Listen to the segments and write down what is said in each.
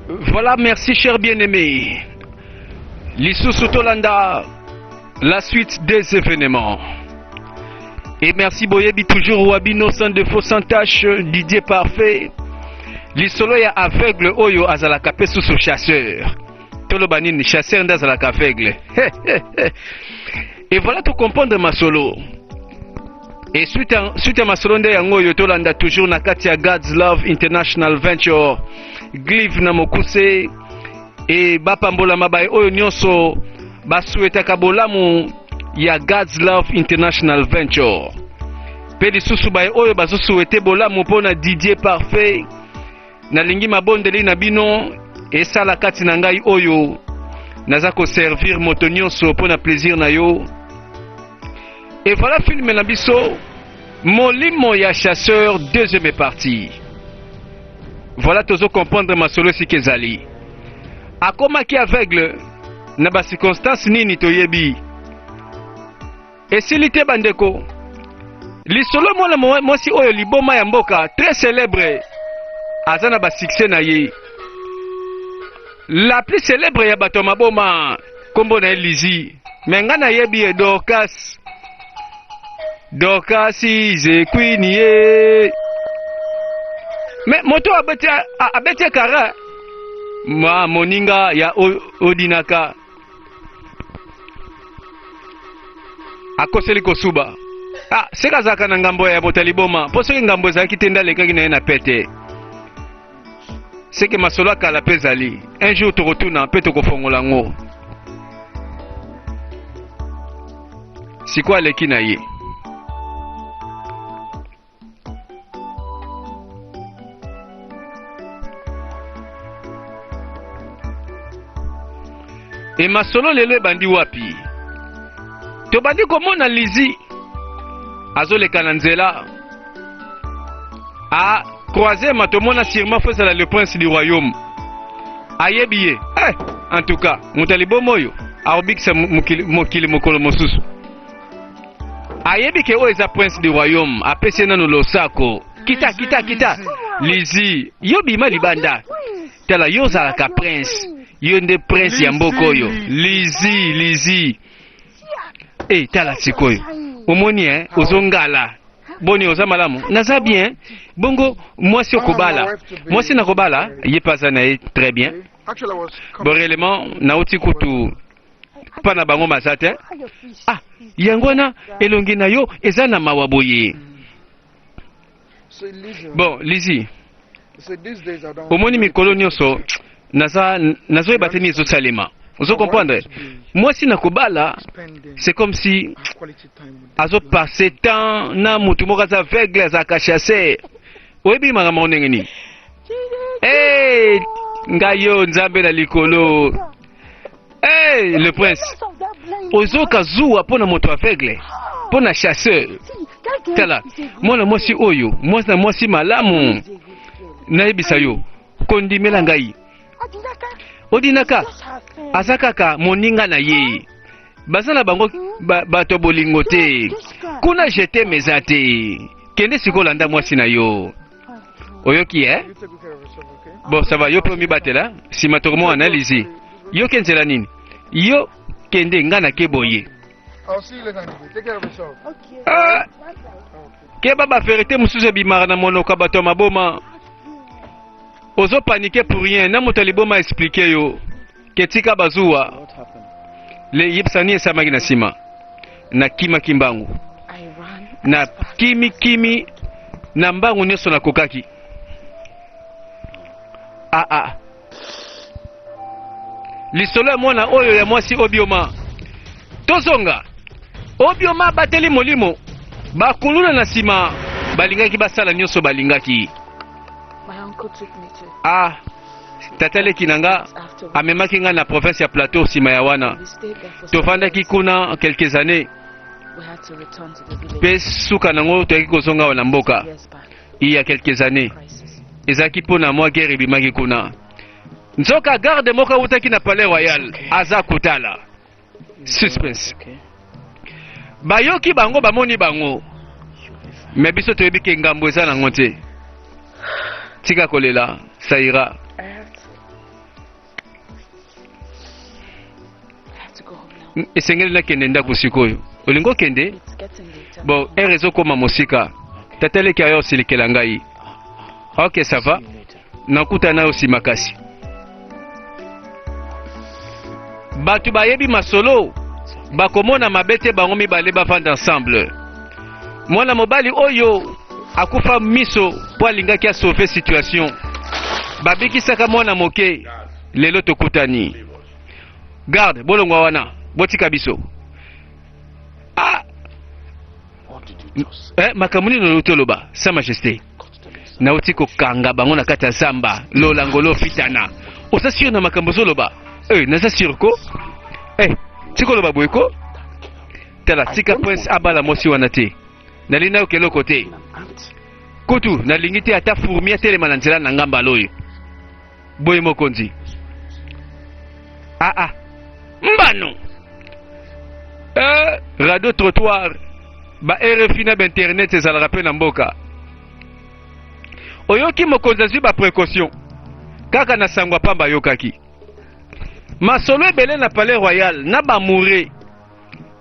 Voilà, merci cher bien-aimé. Lisusu Tolanda, la suite des événements. Et merci Boyebi toujours Wabino sans défaut sans tâche, Didier parfait. Lisolo ya aveugle oyo azalaka pe sous chasseur. Tolo banini chasseur ndazalaka aveugle. Et voilà tout comprendre ma solo. Et suite à ma solo nde yango yo tolanda toujours na kati ya God's Love International Venture. Glive na mokuse et bapambola mabai oyo nyonso basuetaka bolamu ya God's Love International Venture. Pe lisusu bai oyo bazosuete bolamu mpona Didier parfait. Nalingi mabondeli na bino esala kati na ngai oyo naza ko servir moto nyonso mpona plaisir na yo. Et voilà film na biso Molimo ya chasseur deuxième partie. Voilà tozo comprendre ma solo sikezali. Akomaki aveugle na ba circonstance nini toyebi. Esili te bandeko. Lisolo mwana mwasi oyo liboma ya mboka très célèbre. Azana ba succès na ye. La plus célèbre ya bato maboma kombo na Lizi. Menga na yebi e Dorcas. Dorcas ize queen ye. Mais moto abete kara. Ma moninga ya Odinaka. Akoseli kosuba. Ah, seka zaka na ngambo ya botaliboma. Po soki ngambo za kitenda lekaki na ye na pete. C'est que ma solo kala pezali. Un jour tu retournes en pete kofongola ngo. C'est quoi le kinaye? Et ma solo lele bandi wapi? To bandi komona Lizi. Azoleka na nzela. Ah, croisé matomona sûrement faisait le prince du royaume. Ayebiye. En tout cas, mutalibo moyo. Arobik sa mokili mokolo mosusu. Ayebi ke o eza prince du royaume. Apese nano losako. Kita. Lizi. Yo bima libanda. Tala yo zalaka prince. Yo nde prince ya mboko yo. Lizi. Eh, tala sikoyo. Omoni ozongala. Boni oza malamu. Naza bien. Bongo, moi si okobala. Moi si nakobala, ye paza na ye très bien. Bon réellement, naoti kutu pana bango mazate. Ah, yangwana elongi na yo eza na mawaboye. Bon, Lizi. Omoni mikolo nyonso nazo ebateni ezo salema. Vous comprenez? Moi si nakobala, c'est comme si azo passer temps na mutu moko za aveugle za ka chasser. Oyebi mangama onengeni. Eh, ngayo nzambe na likolo. Eh, le prince. Ozo kazuwa pona moto aveugle, pona chasseur. Tala, mwana mwasi oyo, mwasi malamu. Nayebisa yo, kondimela ngai. Odinaka azakaka moninga na ye. Bazala bango bato bolingo te. Kuna jete mezate. Kende sikolanda mwasi na yo. Oyoki Bon ça va yo promi batela. Si matormo analyse. Yo kenzela nini? Yo kende ngana keboye. Ke baba ferete musuze bimara na monoka bato maboma. Ozo paniquer pour rien. Na motaliboma expliquer yo. Ketika bazuwa. Le yipsani esamaki na sima. Na kima kimbangu. Na kimi na mbangu nyoso na kokaki. Lisolo mwana oyo ya mwasi Obioma. Tozonga. Obioma bateli molimo. Bakuluna na sima. Balingaki basala nyoso balingaki. Ah, tatale kinanga amemaki nga na province ya Plateau sima ya wana. Tofandaki kuna quelques années. Pe suka nango toyaki kozonga wana mboka. Il y a quelques années. Ezaki pona mwa guerre ebimaki kuna. Nzoka garde moka utaki na palais royal. Aza kutala. Suspense. Bayoki bango bamoni bango. Mais biso toyebi ke ngambo eza nango te. Tika kolela, ça ira. esengeli na kende ndako sikoyo olingo kende bon erezo koma mosika tateleki ayo osilikela ngai ok ça va nakuta na osi makasi bato bayebi masolo bakomona mabete bango mibale bavanda ensemble mwana mobali oyo akufa miso po alingaki asauve situation babikisaka mwana moke lelo tokutani garde bolongwa wana botika biso makambo nini olobi toloba sa majesté nauti kokanga bango na kati ya zamba lolangolo fitana oza sure na makambo ozoloba naza sure ko tika oloba boye ko tala tika prince abala mosi wana te nalingi nayoka eloko te kutu nalingi te ata fourmi atelema na nzela na ngamba loyo boye mokonzi mbano radio trottoir ba RFI na internet ezalaka mpe na mboka oyoki mokonzi azwi baprécaution kaka na sangwa pamba ayokaki masolo ebele na palais royal na bamoure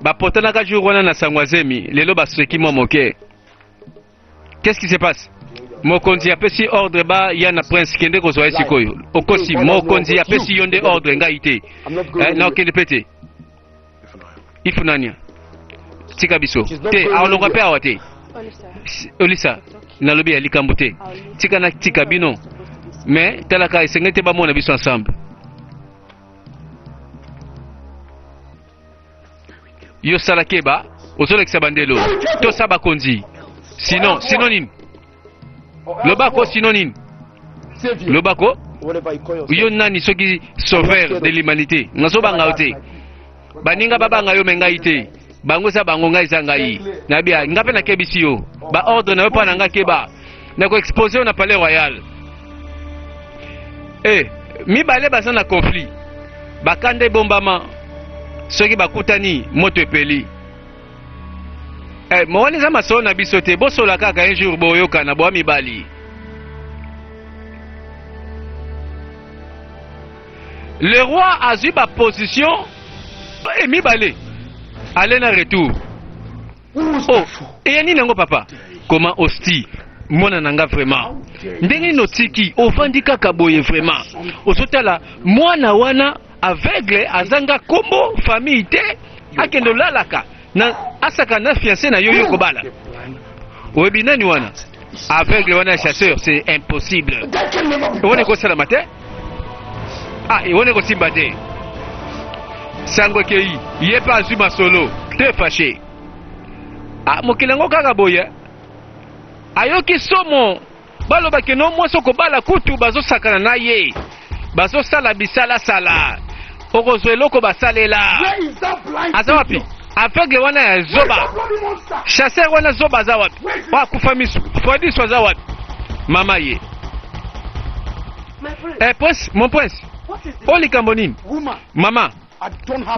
bapotanaka jour wana na sangwa zemi lelo baseki mwa moke. Qu'est-ce qui se passe? Mokonzi apesi ordre ba ya na prince kende kozwa sikoyo okosi mokonzi apesi yonde ordre ngai te na okende pete ifunania tika biso te aolonga pe awa te olisa nalobi ya likambo te tika na tika bino mais talaka esengete bamona biso ensemble yo salakeba ozolekisa bandelo to saba konzi sinon nini lobako synonyme lobako yo nani soki sauveur de l'humanité ngaso banga ote baninga babanga yo mengai te bango sa bango ngai za ngai na bia ngape na kebisi yo ba ordre na yo pa na ngakeba na ko exposer na palais royal mi bale baza na conflit bakande bombama soki bakutani moto epeli mowani za masolo na biso te bosola kaka un jour boyoka na boa mibali le roi azwi ba position mibale ale na retour eya nini yango papa comment hosti mona nanga vraiment ndenge notiki ovandi kaka boye vraiment ozotala mwana wana aveugle azanga kombo famille te akendo lalaka na asaka na fiancé na yoyo kobala oyebi nani wana aveugle wana chasseur c'est impossible ewone kosalama te ewone kosimba te sango ekei ye mpe azwi masolo te fâché mokili yango kaka boye ayoki somo balobaki no mwasi okobala kutu bazosakana na ye bazosala bisalasala okozwa eloko basalela aza wapi aveugle wana ya zoba chasseur wana zoba aza wapi wakufa miso fodiso aza wapi mama ye prince mon prince o likambo nini mama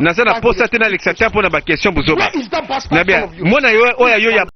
naza na posa te na alexateur mpona baquestion bozoba na bia mwana yo oyo ya